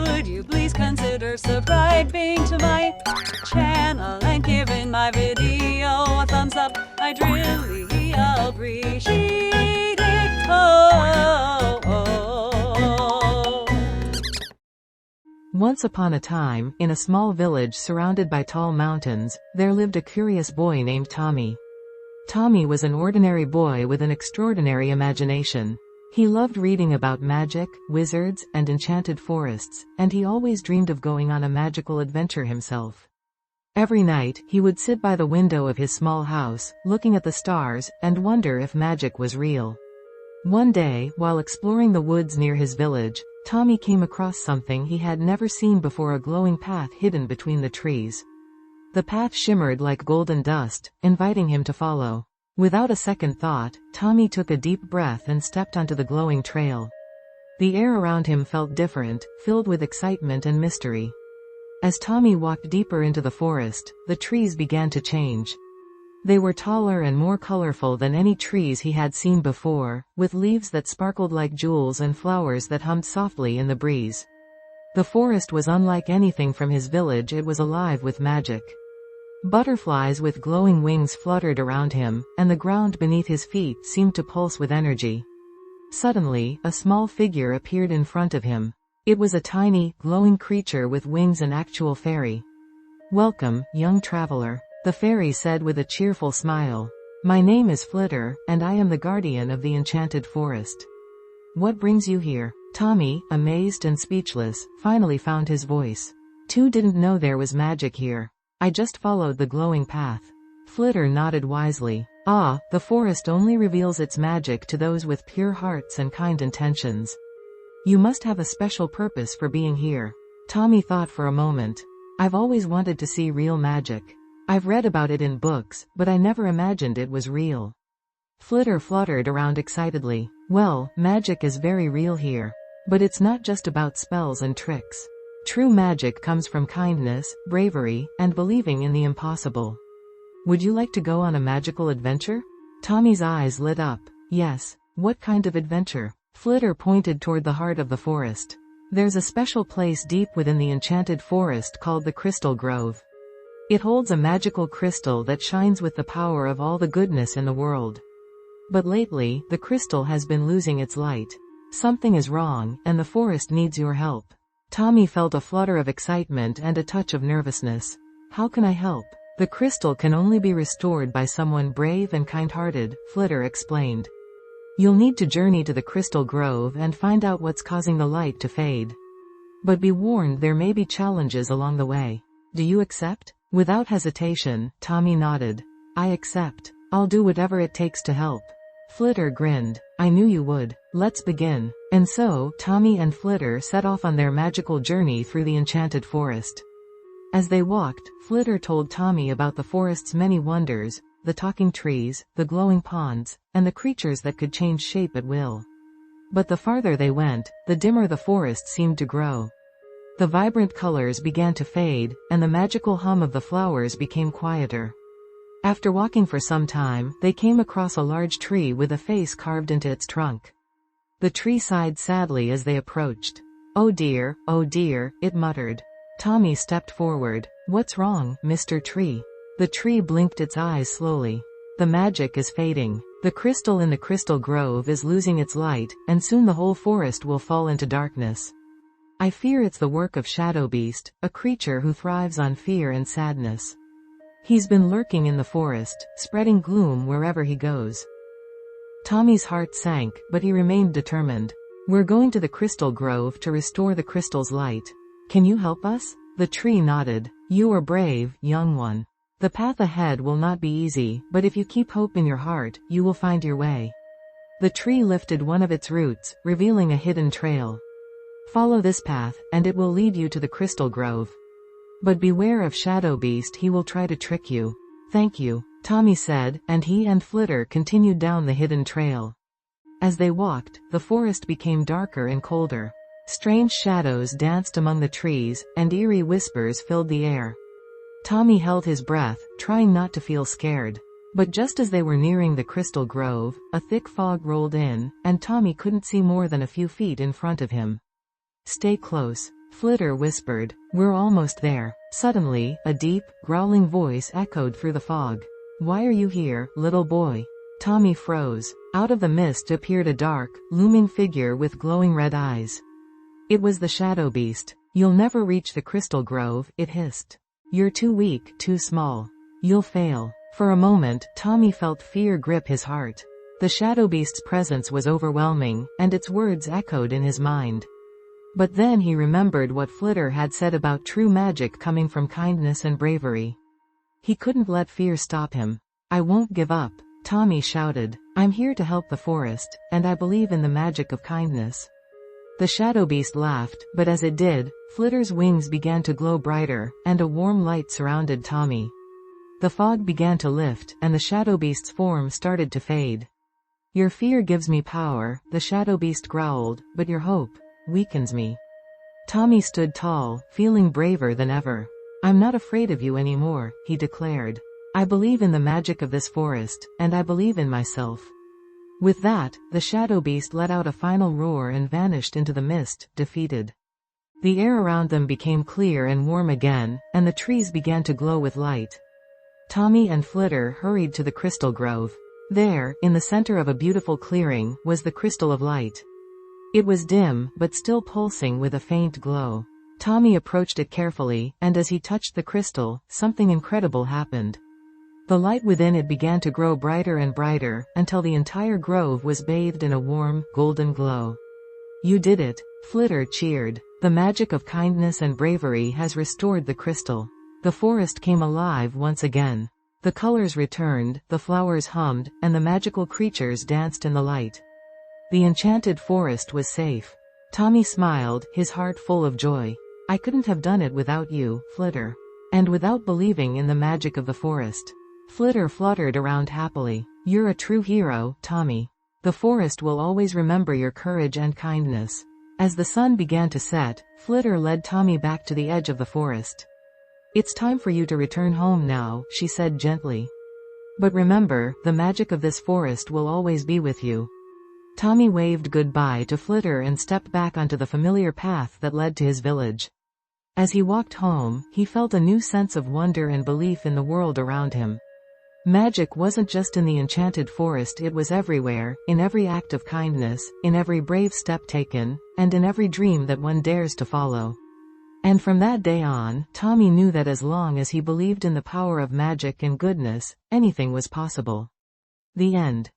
Would you please consider subscribing to my channel and giving my video a thumbs up? I'd really appreciate it. Once upon a time, in a small village surrounded by tall mountains, there lived a curious boy named Tommy. Tommy was an ordinary boy with an extraordinary imagination. He loved reading about magic, wizards, and enchanted forests, and he always dreamed of going on a magical adventure himself. Every night, he would sit by the window of his small house, looking at the stars, and wonder if magic was real. One day, while exploring the woods near his village, Tommy came across something he had never seen before: a glowing path hidden between the trees. The path shimmered like golden dust, inviting him to follow. Without a second thought, Tommy took a deep breath and stepped onto the glowing trail. The air around him felt different, filled with excitement and mystery. As Tommy walked deeper into the forest, the trees began to change. They were taller and more colorful than any trees he had seen before, with leaves that sparkled like jewels and flowers that hummed softly in the breeze. The forest was unlike anything from his village. It was alive with magic. Butterflies with glowing wings fluttered around him, and the ground beneath his feet seemed to pulse with energy. Suddenly, a small figure appeared in front of him. It was a tiny, glowing creature with wings, an actual fairy. "Welcome, young traveler," the fairy said with a cheerful smile. "My name is Flitter, and I am the guardian of the enchanted forest. What brings you here?" Tommy, amazed and speechless, finally found his voice. "Too didn't know there was magic here. I just followed the glowing path." Flitter nodded wisely. "Ah, the forest only reveals its magic to those with pure hearts and kind intentions. You must have a special purpose for being here." Tommy thought for a moment. "I've always wanted to see real magic. I've read about it in books, but I never imagined it was real." Flitter fluttered around excitedly. "Well, magic is very real here. But it's not just about spells and tricks. True magic comes from kindness, bravery, and believing in the impossible. Would you like to go on a magical adventure?" Tommy's eyes lit up. "Yes. What kind of adventure?" Flitter pointed toward the heart of the forest. "There's a special place deep within the enchanted forest called the Crystal Grove. It holds a magical crystal that shines with the power of all the goodness in the world. But lately, the crystal has been losing its light. Something is wrong, and the forest needs your help." Tommy felt a flutter of excitement and a touch of nervousness. "How can I help?" "The crystal can only be restored by someone brave and kind-hearted," Flitter explained. "You'll need to journey to the Crystal Grove and find out what's causing the light to fade. But be warned, there may be challenges along the way. Do you accept?" Without hesitation, Tommy nodded. "I accept. I'll do whatever it takes to help." Flitter grinned. "I knew you would. Let's begin." And so, Tommy and Flitter set off on their magical journey through the enchanted forest. As they walked, Flitter told Tommy about the forest's many wonders: the talking trees, the glowing ponds, and the creatures that could change shape at will. But the farther they went, the dimmer the forest seemed to grow. The vibrant colors began to fade, and the magical hum of the flowers became quieter. After walking for some time, they came across a large tree with a face carved into its trunk. The tree sighed sadly as they approached. oh dear, it muttered. Tommy stepped forward. "What's wrong, Mr. Tree?" The tree blinked its eyes slowly. "The magic is fading. The crystal in the Crystal Grove is losing its light, and soon the whole forest will fall into darkness. I fear it's the work of Shadow Beast, a creature who thrives on fear and sadness. He's been lurking in the forest, spreading gloom wherever he goes." Tommy's heart sank, but he remained determined. "We're going to the Crystal Grove to restore the crystal's light. Can you help us?" The tree nodded. "You are brave, young one. The path ahead will not be easy, but if you keep hope in your heart, you will find your way." The tree lifted one of its roots, revealing a hidden trail. "Follow this path, and it will lead you to the Crystal Grove. But beware of Shadow Beast, he will try to trick you." "Thank you," Tommy said, and he and Flitter continued down the hidden trail. As they walked, the forest became darker and colder. Strange shadows danced among the trees, and eerie whispers filled the air. Tommy held his breath, trying not to feel scared. But just as they were nearing the Crystal Grove, a thick fog rolled in, and Tommy couldn't see more than a few feet in front of him. "Stay close," Flitter whispered. "We're almost there." Suddenly, a deep, growling voice echoed through the fog. "Why are you here, little boy?" Tommy froze. Out of the mist appeared a dark, looming figure with glowing red eyes. It was the Shadow Beast. "You'll never reach the Crystal Grove," it hissed. "You're too weak, too small. You'll fail." For a moment, Tommy felt fear grip his heart. The Shadow Beast's presence was overwhelming, and its words echoed in his mind. But then he remembered what Flitter had said about true magic coming from kindness and bravery. He couldn't let fear stop him. "I won't give up," Tommy shouted. "I'm here to help the forest, and I believe in the magic of kindness." The Shadow Beast laughed, but as it did, Flitter's wings began to glow brighter, and a warm light surrounded Tommy. The fog began to lift, and the Shadow Beast's form started to fade. "Your fear gives me power," the Shadow Beast growled, "but your hope weakens me." Tommy stood tall, feeling braver than ever. "I'm not afraid of you anymore," he declared. "I believe in the magic of this forest, and I believe in myself." With that, the Shadow Beast let out a final roar and vanished into the mist, defeated. The air around them became clear and warm again, and the trees began to glow with light. Tommy and Flitter hurried to the Crystal Grove. There, in the center of a beautiful clearing, was the Crystal of Light. It was dim, but still pulsing with a faint glow. Tommy approached it carefully, and as he touched the crystal, something incredible happened. The light within it began to grow brighter and brighter, until the entire grove was bathed in a warm, golden glow. "You did it," Flitter cheered. "The magic of kindness and bravery has restored the crystal." The forest came alive once again. The colors returned, the flowers hummed, and the magical creatures danced in the light. The enchanted forest was safe. Tommy smiled, his heart full of joy. "I couldn't have done it without you, Flitter. And without believing in the magic of the forest." Flitter fluttered around happily. "You're a true hero, Tommy. The forest will always remember your courage and kindness." As the sun began to set, Flitter led Tommy back to the edge of the forest. "It's time for you to return home now," she said gently. "But remember, the magic of this forest will always be with you." Tommy waved goodbye to Flitter and stepped back onto the familiar path that led to his village. As he walked home, he felt a new sense of wonder and belief in the world around him. Magic wasn't just in the enchanted forest, it was everywhere, in every act of kindness, in every brave step taken, and in every dream that one dares to follow. And from that day on, Tommy knew that as long as he believed in the power of magic and goodness, anything was possible. The end.